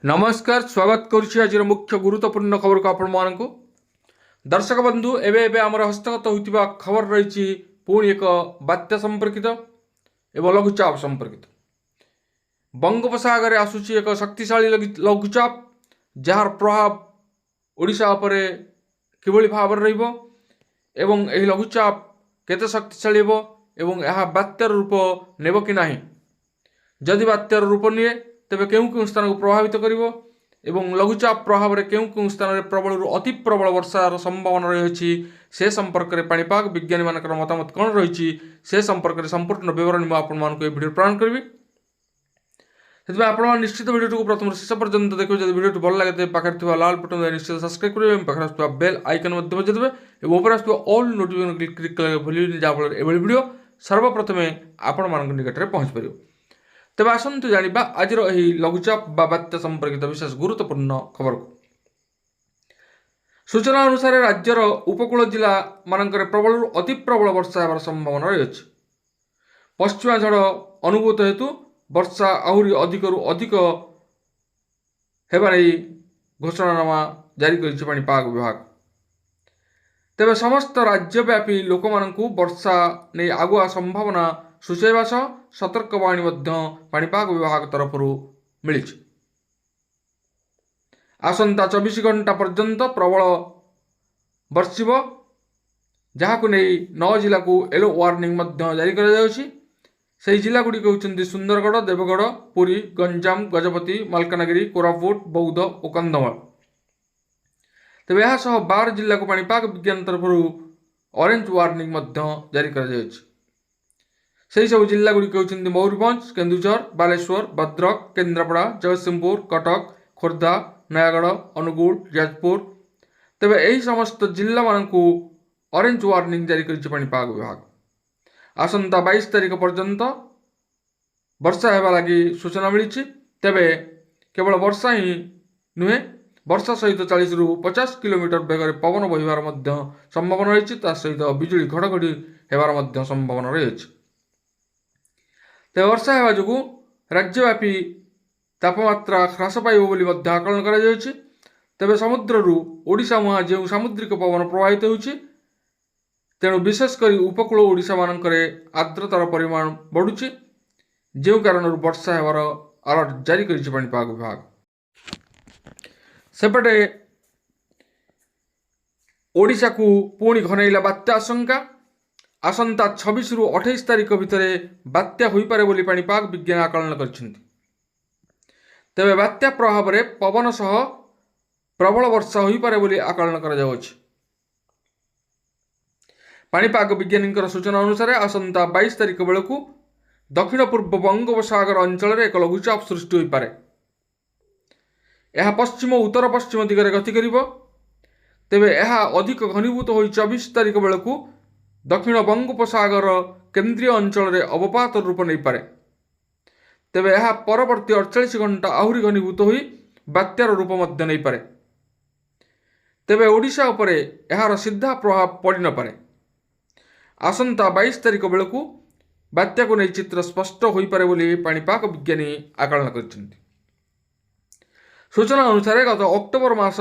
नमस्कार स्वागत करुछि आज मुख्य गुरुत्वपूर्ण खबर को आपण मानक दर्शक बंधु एबे एबे आमर हस्तगत होइतिबा खबर रही पुणी एक बात्या संपर्कित एवं लघुचाप संपर्कित बंगोपसागर आसुची एक शक्तिशाली लघुचाप जार प्रभाव ओडिशा उपरे किभଳି भाव रहिबो एवं एही लघुचाप केते शक्तिशाली हेबो एवं यह बात्यार रूप नेब कि नाही जदि बात्यार रूप निए तेबे केउं केउं स्थान को प्रभावित करिवो एवं लघुचाप प्रभाव में केउं केउं स्थान में प्रबल अति प्रबल वर्षार संभावना रही से संपर्क में पाणीपाग विज्ञानी मानकर मतामत कौन रही से संपर्क में संपूर्ण विवरण मुझे आपको ये वीडियो प्रदान करी से आप निश्चित वीडियो को प्रथम शेष पर्यंत देखिए जब वीडियो भल लगे पाखे लाल बटन निश्चित सब्सक्राइब करेंगे पाखे आसुवा बेल आइकन बजाइदेवे और ऊपर आसुवा ऑल नोटिफिकेशन क्लिक करेंगे भूल जहाँफल ये वीडियो सर्वप्रथमे आपण मान निकट में पहुँच पार तेज आसतु जाना आज लघुचाप बात्या संपर्कित विशेष गुरुत्वपूर्ण खबर को सूचना अनुसार राज्यर उपकूल जिला मानकर प्रबल अति प्रबल वर्षा होवार संभावना रही पश्चिमा झड़ अनुभूत हेतु वर्षा आहरी अधिक होबार घोषणानामा जारी करिपाग विभाग तेज समस्त राज्यव्यापी लोक मानू वर्षा नहीं आगुआ संभावना सूचेवा सह सतर्कवाणी पाणीपाग विभाग तरफ मिली आसंता 24 घंटा पर्यंत प्रबल बर्षिब जहां नहीं 9 जिला को येलो वार्निंग जारी कर जिलागुड़िक होती सुंदरगढ़ देवगढ़ पुरी गंजाम गजपति मालकानगिरी कोरापुट बौद्ध और कंधमाल तेज यह 12 जिला को पाणीपाग विज्ञान तरफ ऑरेंज वार्निंग जारी कर से सब जिलागुड़िक होती मयूरभंज केन्दुझर बालेश्वर भद्रक केन्द्रापड़ा जगतसिंहपुर कटक खोर्धा नयागढ़ अनुगुल जाजपुर तेज यही समस्त जिला मानू ऑरेंज वार्निंग जारी करिपाग विभाग आसंता 22 तारिख पर्यंत वर्षा होगा लगी सूचना मिली तेबे केवल वर्षा ही नुहे वर्षा सहित 40 ରୁ 50 किलोमीटर बेगर पवन बहिबार संभावना रही सहित बिजुली घड़घड़ी होबार संभावना रही तेज वर्षा होगा जो राज्यव्यापी तापमात्रा ह्रास पाइब आकलन कर तेज समुद्रु ओडिशा मुहां जो सामुद्रिक पवन प्रवाहित होती तेणु विशेषकर उपकूल ओडिशा मानकर आर्द्रतार परिमाण बढ़ुची जो कारण वर्षा होवार अलर्ट जारी पाणीपाग विभाग सेपटे ओडिशा को पुणी घनैला बात्या आशंका आसंता 26 ରୁ 28 तारिख भितर बात्या हो पारे बोली पाणीपाग विज्ञान आकलन कर तेबे बात्या प्रभाव में पवन सह प्रबल वर्षा हो पारे बोली आकलन कर पाणीपाग वैज्ञानिक सूचना अनुसार आसंता 22 तारिख बेलू दक्षिण पूर्व बंगोपसागर अंचल एक लघुचाप सृष्टि हो पारे यह पश्चिम उत्तर पश्चिम दिगरे गति करिवो तेबे यह अधिक घनीभूत हो 24 तारिख बेलू दक्षिण बंगोपसागर केन्द्रीय अंचल में अवपात रूप नहीं पारे तेबे यह परवर्ती 48 घंटा आहरी घनीभूत हो बात्यार रूप नहीं पारे तेबे ओडिशा उपरे यार सीधा प्रभाव पड़ न पारे आसंता 22 तारिख बेलू बात्या को नहीं चित्र स्पष्ट हो पारे बोली पाणीपाग विज्ञानी आकलन कर सूचना अनुसार गत अक्टोबर मास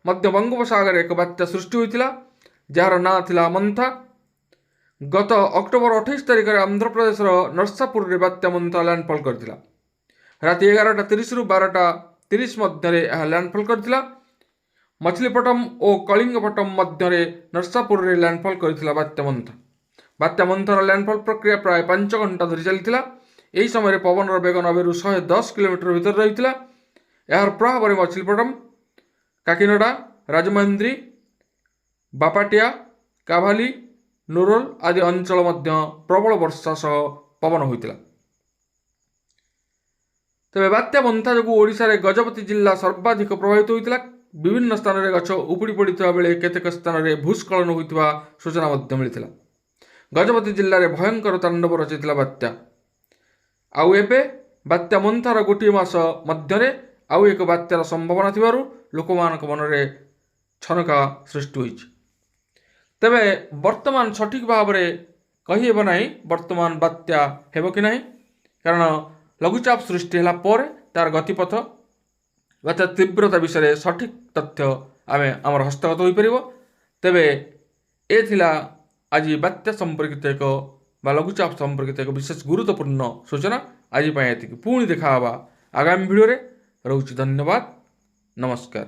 मध्य बंगोपसागर एक बात्या सृष्टि होता जार ना थिला मंथा गत अक्टोबर 28 तारिख में आंध्र प्रदेश नरसापुर में बात्या मंथा लैंडफॉल करथिला राति 11:30 ରୁ 12:30 मध्य लैंडफॉल करथिला मछलीपट्टम और कलिंगपट्टम मध्य नरसापुर में लैंडफॉल करथिला बात्या मंथर लैंडफॉल प्रक्रिया प्राय 5 घंटा धरी चलता यही समय पवन वेग 90 ରୁ 110 किलोमीटर भितर रही यार प्रभाव में मछलीपट्टम काकिनाडा राजमहेंद्री बापाटिया काभाली नूरोल आदि अंचल प्रबल वर्षा सह पवन होता तेज बात्या मंथा जो ओडिशा रे गजपति जिला सर्वाधिक प्रभावित होता विभिन्न स्थान में गछ उपुड़ी पड़ता बेले केतेक स्थान में भूस्खलन होता सूचना मिलता गजपति जिले में भयंकर तांडव रचि बात्या आउ एबे बात्या मंथार गोटे मास मध्य आउ एक बात्यार संभावना थिबारु लोकमानक मन में छनका सृष्टि होइछि तेबे वर्तमान सठिक भाव में कही ना वर्तमान बात्या हेब कि ना कारण लघुचाप सृष्टि है तार गतिपथ ବାତ୍ୟା ତୀବ୍ରତା ବିଷୟରେ ସଠିକ୍ ତଥ୍ୟ ଆମର ହସ୍ତଗତ ହୋଇପାରିବ। ତେବେ ଏ ଥିଲା ଆଜି ବାତ୍ୟା ସମ୍ପର୍କିତ ବା ଲଘୁଚାପ ସମ୍ପର୍କିତ ଏକ ବିଶେଷ ଗୁରୁତ୍ୱପୂର୍ଣ୍ଣ ସୂଚନା। ଆଜି ପାଇଁ ଏତିକି, ପୁଣି ଦେଖା ହେବା ଆଗାମୀ ଭିଡ଼ିଓରେ। ରହୁଛି, ଧନ୍ୟବାଦ, ନମସ୍କାର।